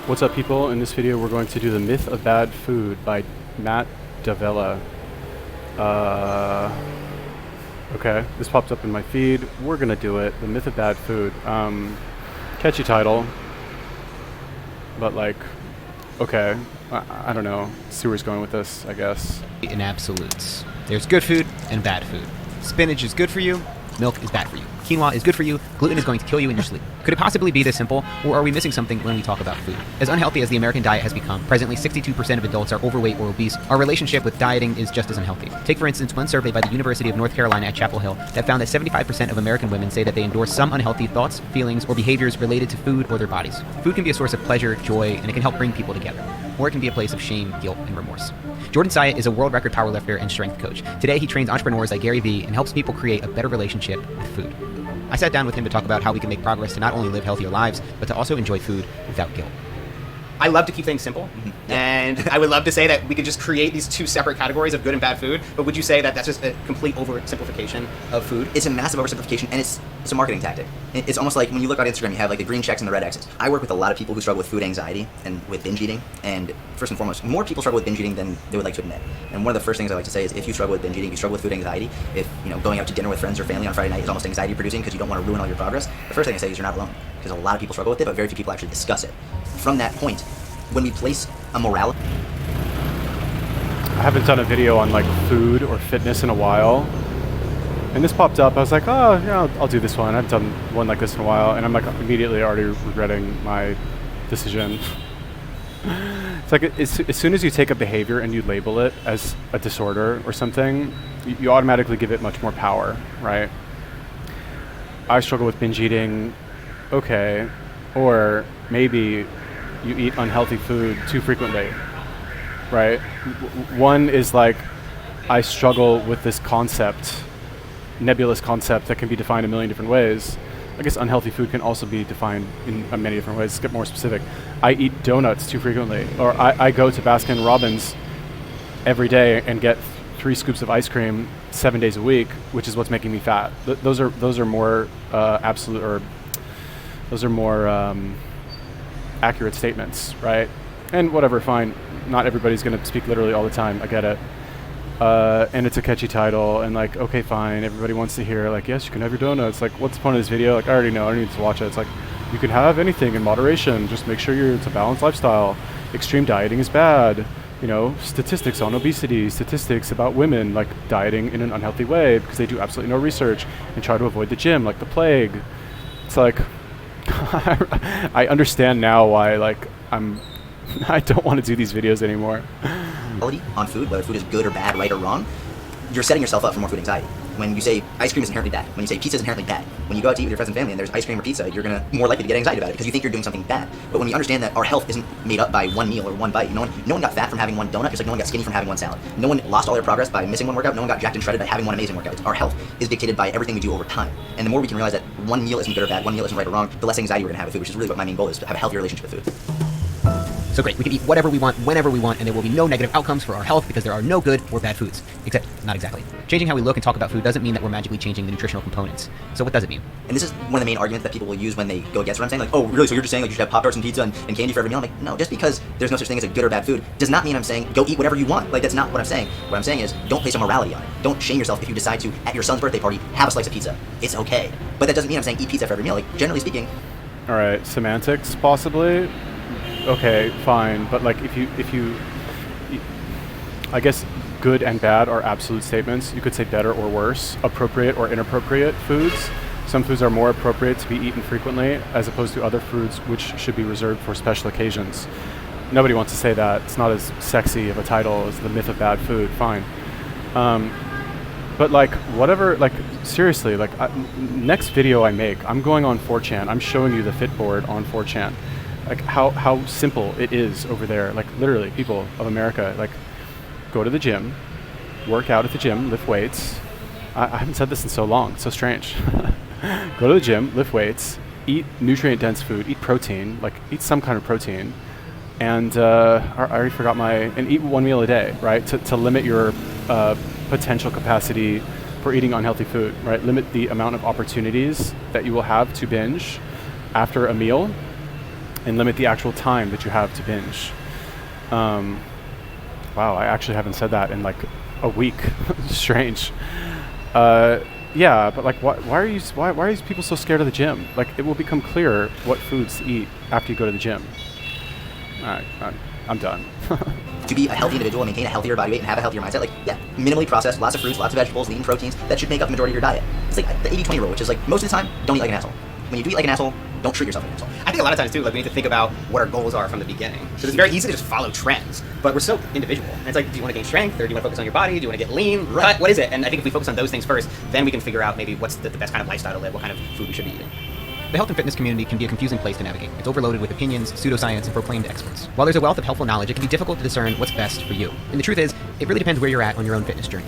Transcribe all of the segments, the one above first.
What's up, people? In this video, we're going to do The Myth of Bad Food by Matt Davella. Okay, this popped up in my feed. We're gonna do it. The Myth of Bad Food. Catchy title, but like, okay, I don't know. See where he's going with this, I guess. In absolutes, there's good food and bad food. Spinach is good for you, milk is bad for you. Quinoa is good for you, gluten is going to kill you in your sleep. Could it possibly be this simple, or are we missing something when we talk about food? As unhealthy as the American diet has become, presently 62% of adults are overweight or obese. Our relationship with dieting is just as unhealthy. Take, for instance, one survey by the University of North Carolina at Chapel Hill that found that 75% of American women say that they endorse some unhealthy thoughts, feelings, or behaviors related to food or their bodies. Food can be a source of pleasure, joy, and it can help bring people together. Or it can be a place of shame, guilt, and remorse. Jordan Syatt is a world record powerlifter and strength coach. Today, he trains entrepreneurs like Gary Vee and helps people create a better relationship with food. I sat down with him to talk about how we can make progress to not only live healthier lives, but to also enjoy food without guilt. I love to keep things simple, and I would love to say that we could just create these two separate categories of good and bad food, but would you say that that's just a complete oversimplification of food? It's a massive oversimplification, and it's a marketing tactic. It's almost like when you look on Instagram, you have like the green checks and the red X's. I work with a lot of people who struggle with food anxiety and with binge eating, and first and foremost, more people struggle with binge eating than they would like to admit. And one of the first things I like to say is if you struggle with binge eating, you struggle with food anxiety, if going out to dinner with friends or family on Friday night is almost anxiety producing because you don't want to ruin all your progress, the first thing I say is you're not alone, because a lot of people struggle with it, but very few people actually discuss it. From that point, when we place a morality... I haven't done a video on like food or fitness in a while, and this popped up. I was like, oh yeah, I'll do this one. I've done one like this in a while, and I'm like immediately already regretting my decision. It's like as soon as you take a behavior and you label it as a disorder or something, you automatically give it much more power, right? I struggle with binge eating, okay, or maybe you eat unhealthy food too frequently, right? One is like, I struggle with this concept, nebulous concept that can be defined a million different ways. I guess unhealthy food can also be defined in many different ways. Let's get more specific. I eat donuts too frequently, or I go to Baskin Robbins every day and get 3 scoops of ice cream 7 days a week, which is what's making me fat. Those are more absolute, or those are more accurate statements, right? And whatever, fine. Not everybody's going to speak literally all the time. I get it. And it's a catchy title, and like, okay, fine. Everybody wants to hear, like, yes, you can have your donuts. Like, what's the point of this video? Like, I already know. I don't need to watch it. It's like, you can have anything in moderation. Just make sure it's a balanced lifestyle. Extreme dieting is bad. Statistics on obesity, statistics about women, like, dieting in an unhealthy way because they do absolutely no research and try to avoid the gym like the plague. It's like, I understand now why, like, I don't want to do these videos anymore. on food, whether food is good or bad, right or wrong, you're setting yourself up for more food anxiety. When you say ice cream is inherently bad, when you say pizza is inherently bad, when you go out to eat with your friends and family and there's ice cream or pizza, you're gonna more likely to get anxiety about it because you think you're doing something bad. But when you understand that our health isn't made up by one meal or one bite, no one got fat from having one donut, just like no one got skinny from having one salad. No one lost all their progress by missing one workout, no one got jacked and shredded by having one amazing workout. Our health is dictated by everything we do over time. And the more we can realize that one meal isn't good or bad, one meal isn't right or wrong, the less anxiety we're gonna have with food, which is really what my main goal is, to have a healthier relationship with food. So great, we can eat whatever we want, whenever we want, and there will be no negative outcomes for our health because there are no good or bad foods. Except, not exactly. Changing how we look and talk about food doesn't mean that we're magically changing the nutritional components. So what does it mean? And this is one of the main arguments that people will use when they go against what I'm saying. Like, oh, really? So you're just saying like you should have Pop-Tarts and pizza and candy for every meal? I'm like, no, just because there's no such thing as a good or bad food does not mean I'm saying go eat whatever you want. Like, that's not what I'm saying. What I'm saying is don't place a morality on it. Don't shame yourself if you decide to, at your son's birthday party, have a slice of pizza. It's okay. But that doesn't mean I'm saying eat pizza for every meal. Like, generally speaking. All right, semantics, possibly. Okay, fine, but like if you, I guess good and bad are absolute statements. You could say better or worse, appropriate or inappropriate foods. Some foods are more appropriate to be eaten frequently as opposed to other foods which should be reserved for special occasions. Nobody wants to say that. It's not as sexy of a title as The Myth of Bad Food, fine. But like, whatever, like, seriously, like, next video I make, I'm going on 4chan. I'm showing you the fit board on 4chan. Like how simple it is over there. Like, literally, people of America, like, go to the gym, work out at the gym, lift weights. I haven't said this in so long. It's so strange. Go to the gym, lift weights, eat nutrient-dense food, eat protein, like, eat some kind of protein, and I already forgot and eat one meal a day, right? To limit your potential capacity for eating unhealthy food, right? Limit the amount of opportunities that you will have to binge after a meal. and limit the actual time that you have to binge. Wow, I actually haven't said that in like a week. Strange. Yeah, but like, why are these people so scared of the gym? Like, it will become clear what foods to eat after you go to the gym. I'm done. To be a healthy individual and maintain a healthier body weight and have a healthier mindset, like, yeah, minimally processed, lots of fruits, lots of vegetables, lean proteins, that should make up the majority of your diet. It's like the 80-20 rule, which is like, most of the time, don't eat like an asshole. When you do eat like an asshole, don't treat yourself like an asshole. I think a lot of times too, like we need to think about what our goals are from the beginning. Because it's very easy to just follow trends, but we're so individual. And it's like, do you want to gain strength, or do you want to focus on your body? Do you want to get lean? Right. What is it? And I think if we focus on those things first, then we can figure out maybe what's the best kind of lifestyle to live, what kind of food we should be eating. The health and fitness community can be a confusing place to navigate. It's overloaded with opinions, pseudoscience, and proclaimed experts. While there's a wealth of helpful knowledge, it can be difficult to discern what's best for you. And the truth is, it really depends where you're at on your own fitness journey.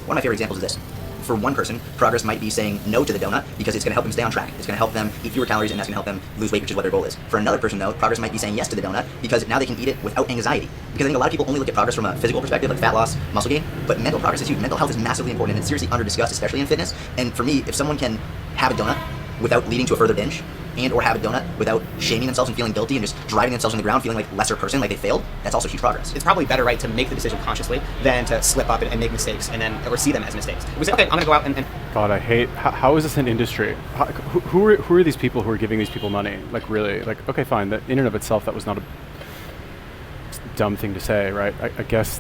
One of my favorite examples is this. For one person, progress might be saying no to the donut because it's going to help them stay on track. It's going to help them eat fewer calories, and that's going to help them lose weight, which is what their goal is. For another person, though, progress might be saying yes to the donut because now they can eat it without anxiety. Because I think a lot of people only look at progress from a physical perspective, like fat loss, muscle gain, but mental progress is huge. Mental health is massively important, and it's seriously under-discussed, especially in fitness. And for me, if someone can have a donut without leading to a further binge, and or have a donut without shaming themselves and feeling guilty and just driving themselves on the ground feeling like a lesser person, like they failed, that's also huge progress. It's probably better, right, to make the decision consciously than to slip up and make mistakes and then, or see them as mistakes. We say, okay, I'm going to go out and God, I hate, how is this an industry? Who are these people who are giving these people money? Like, really? Like, okay, fine, the in and of itself, that was not a dumb thing to say, right? I guess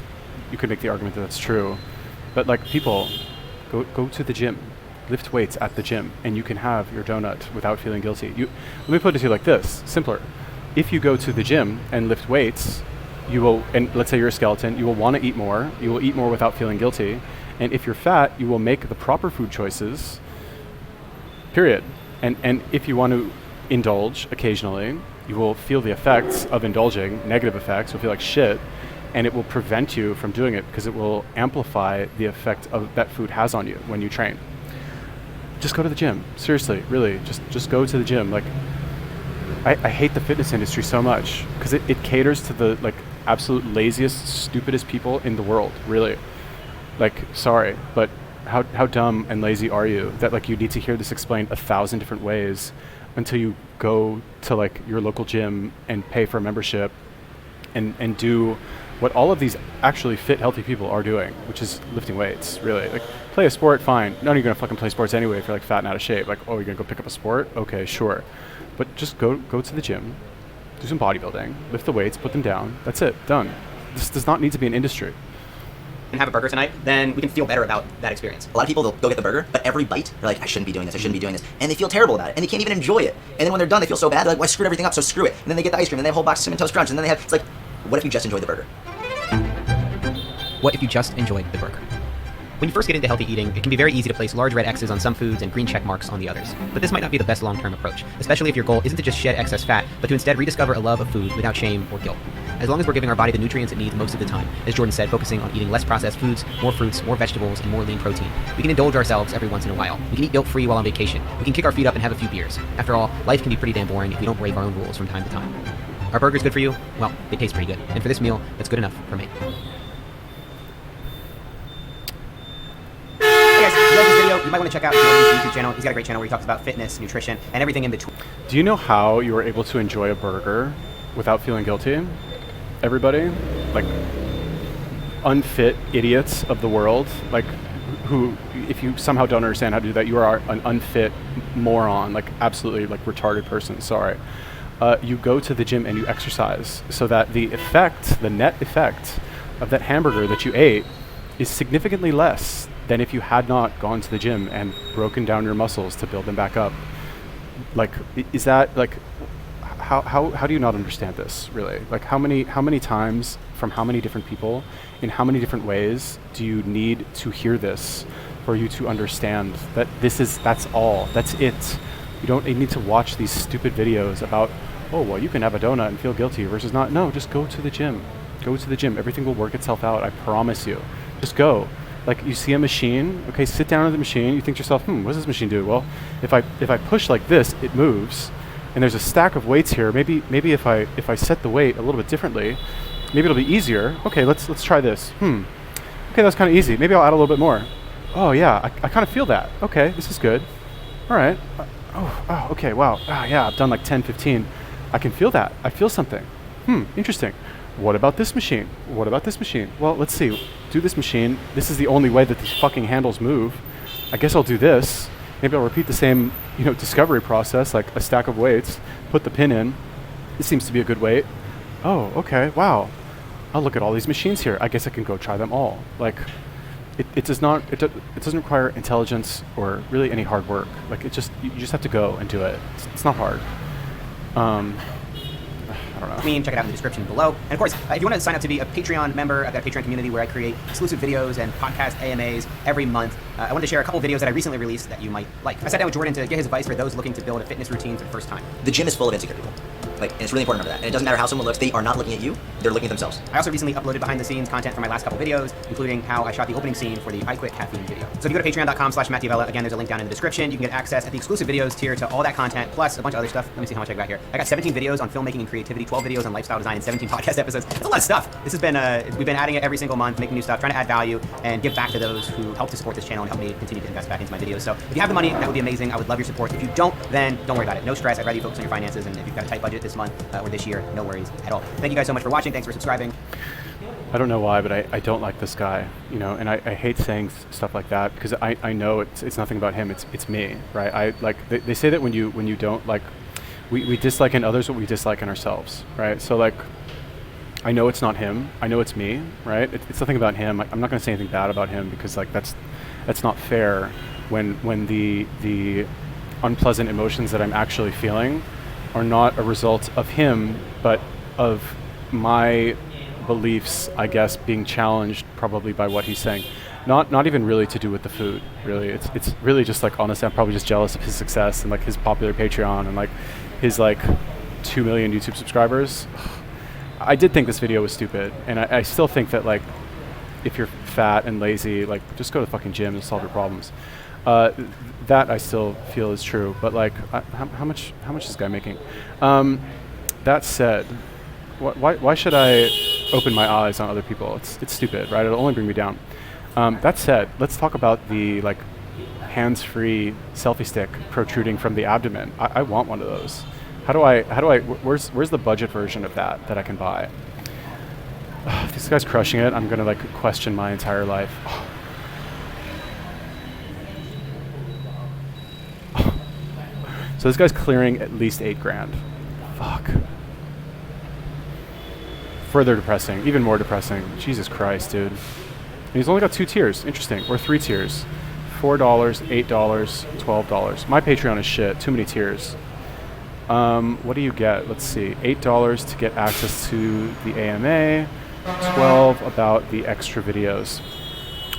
you could make the argument that that's true. But like, people, go to the gym. Lift weights at the gym, and you can have your donut without feeling guilty. Let me put it to you like this, simpler. If you go to the gym and lift weights, you will, and let's say you're a skeleton, you will want to eat more. You will eat more without feeling guilty. And if you're fat, you will make the proper food choices, period. And if you want to indulge occasionally, you will feel the effects of indulging, negative effects. You'll feel like shit, and it will prevent you from doing it because it will amplify the effect of that food has on you when you train. Just go to the gym. Seriously, really, just go to the gym. Like, I hate the fitness industry so much because it caters to the like absolute laziest, stupidest people in the world, really. Like, sorry, but how dumb and lazy are you that like you need to hear this explained 1,000 different ways until you go to like your local gym and pay for a membership and do what all of these actually fit, healthy people are doing, which is lifting weights, really. Like, play a sport, fine. None of you are gonna fucking play sports anyway if you're like fat and out of shape. Like, oh, you're gonna go pick up a sport? Okay, sure. But just go to the gym, do some bodybuilding, lift the weights, put them down. That's it, done. This does not need to be an industry. and have a burger tonight, then we can feel better about that experience. A lot of people, they'll go get the burger, but every bite, they're like, I shouldn't be doing this, I shouldn't be doing this. And they feel terrible about it, and they can't even enjoy it. And then when they're done, they feel so bad, they're like, well, I screwed everything up, so screw it. And then they get the ice cream, and they have a whole box of Cinnamon Toast Crunch, and then they have, it's like, what if you just enjoyed the burger? What if you just enjoyed the burger? When you first get into healthy eating, it can be very easy to place large red X's on some foods and green check marks on the others. But this might not be the best long-term approach, especially if your goal isn't to just shed excess fat, but to instead rediscover a love of food without shame or guilt. As long as we're giving our body the nutrients it needs most of the time, as Jordan said, focusing on eating less processed foods, more fruits, more vegetables, and more lean protein, we can indulge ourselves every once in a while. We can eat guilt-free while on vacation. We can kick our feet up and have a few beers. After all, life can be pretty damn boring if we don't break our own rules from time to time. Are burgers good for you? Well, they taste pretty good. And for this meal, that's good enough for me. Hey guys, if you like this video, you might want to check out Jordan's YouTube channel. He's got a great channel where he talks about fitness, nutrition, and everything in between. Do you know how you were able to enjoy a burger without feeling guilty? Everybody? Like, unfit idiots of the world, like, who, if you somehow don't understand how to do that, you are an unfit moron, like, absolutely, like, retarded person, sorry. You go to the gym and you exercise so that the effect, the net effect of that hamburger that you ate is significantly less than if you had not gone to the gym and broken down your muscles to build them back up. Like, is that, like, how do you not understand this, really? Like, how many times from how many different people in how many different ways do you need to hear this for you to understand that that's all, that's it? You don't need to watch these stupid videos about, oh, well, you can have a donut and feel guilty versus not. No, just go to the gym. Go to the gym. Everything will work itself out. I promise you. Just go. Like, you see a machine, okay, sit down at the machine. You think to yourself, what does this machine do? Well, if I push like this, it moves. And there's a stack of weights here. Maybe if I set the weight a little bit differently, maybe it'll be easier. Okay, let's try this. Okay, that's kind of easy. Maybe I'll add a little bit more. Oh yeah, I kind of feel that. Okay, this is good. All right. Oh, okay, wow. Yeah, I've done like 10, 15. I can feel that. I feel something. Interesting. What about this machine? What about this machine? Well, let's see. Do this machine. This is the only way that these fucking handles move. I guess I'll do this. Maybe I'll repeat the same, discovery process, like a stack of weights, put the pin in. This seems to be a good weight. Oh, okay, wow. I'll look at all these machines here. I guess I can go try them all. Like, it doesn't require intelligence or really any hard work. Like, you just have to go and do it. It's not hard. I don't know. Check it out in the description below. And of course, if you want to sign up to be a Patreon member, I've got a Patreon community where I create exclusive videos and podcast AMAs every month. I wanted to share a couple videos that I recently released that you might like. I sat down with Jordan to get his advice for those looking to build a fitness routine for the first time. The gym is full of insecure people. And it's really important to remember that. And it doesn't matter how someone looks, they are not looking at you, they're looking at themselves. I also recently uploaded behind the scenes content from my last couple videos, including how I shot the opening scene for the I Quit Caffeine video. So if you go to patreon.com/MattDiavella, again, there's a link down in the description. You can get access at the exclusive videos tier to all that content, plus a bunch of other stuff. Let me see how much I got here. I got 17 videos on filmmaking and creativity, 12 videos on lifestyle design, and 17 podcast episodes. That's a lot of stuff. This has been, we've been adding it every single month, making new stuff, trying to add value, and give back to those who help to support this channel and help me continue to invest back into my videos. So if you have the money, that would be amazing. I would love your support. If you don't, then don't worry about it. No stress. I'd rather you focus on your finances, and if you've got a tight budget this month or this year, no worries at all. Thank you guys so much for watching. Thanks for subscribing. I don't know why, but I don't like this guy, and I hate saying stuff like that because I know it's nothing about him. It's me, right? They say that when you don't like, we dislike in others what we dislike in ourselves, right? So like, I know it's not him. I know it's me, right? It's nothing about him. I'm not going to say anything bad about him because like that's not fair when the unpleasant emotions that I'm actually feeling are not a result of him, but of my beliefs, I guess, being challenged probably by what he's saying. Not even really to do with the food, really. It's really just like, honestly, I'm probably just jealous of his success and like his popular Patreon and like his like 2 million YouTube subscribers. I did think this video was stupid, and I still think that like, if you're fat and lazy, like just go to the fucking gym and solve your problems. That I still feel is true, but like, how much is this guy making? That said, why should I open my eyes on other people? It's stupid, right? It'll only bring me down. That said, let's talk about the like hands-free selfie stick protruding from the abdomen. I want one of those. Where's the budget version of that I can buy? This guy's crushing it. I'm gonna like question my entire life. So this guy's clearing at least $8,000. Fuck. Further depressing, even more depressing. Jesus Christ, dude. And he's only got 2 tiers. Interesting. Or 3 tiers. $4, $8, $12. My Patreon is shit. Too many tiers. What do you get? Let's see. $8 to get access to the AMA. $12 about the extra videos.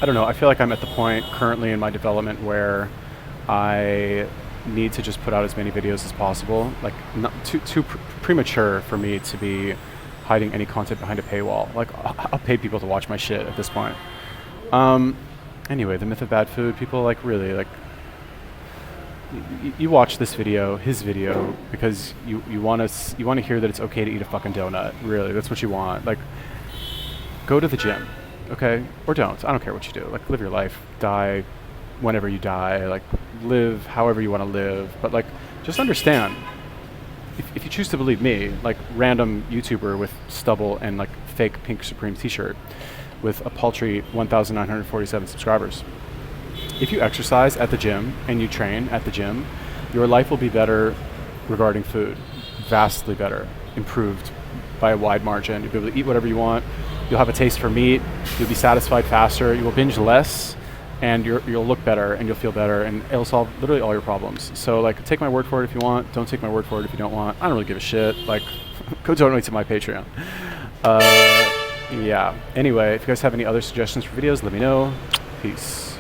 I don't know. I feel like I'm at the point currently in my development where I need to just put out as many videos as possible. Like, not too premature for me to be hiding any content behind a paywall. Like, I'll pay people to watch my shit at this point. Anyway, the myth of bad food. People like really like. You watch this video, his video, because you want to hear that it's okay to eat a fucking donut. Really, that's what you want. Like, go to the gym, okay, or don't. I don't care what you do. Like, live your life, die whenever you die. Like, live however you want to live. But like, just understand. If you choose to believe me, like random YouTuber with stubble and like fake Pink Supreme t-shirt with a paltry 1,947 subscribers. If you exercise at the gym and you train at the gym, your life will be better regarding food. Vastly better. Improved by a wide margin. You'll be able to eat whatever you want. You'll have a taste for meat. You'll be satisfied faster. You will binge less. And you'll look better and you'll feel better and it'll solve literally all your problems. So like, take my word for it if you want. Don't take my word for it if you don't want. I don't really give a shit. Like, go donate to my Patreon. Yeah. Anyway, if you guys have any other suggestions for videos, let me know. Peace.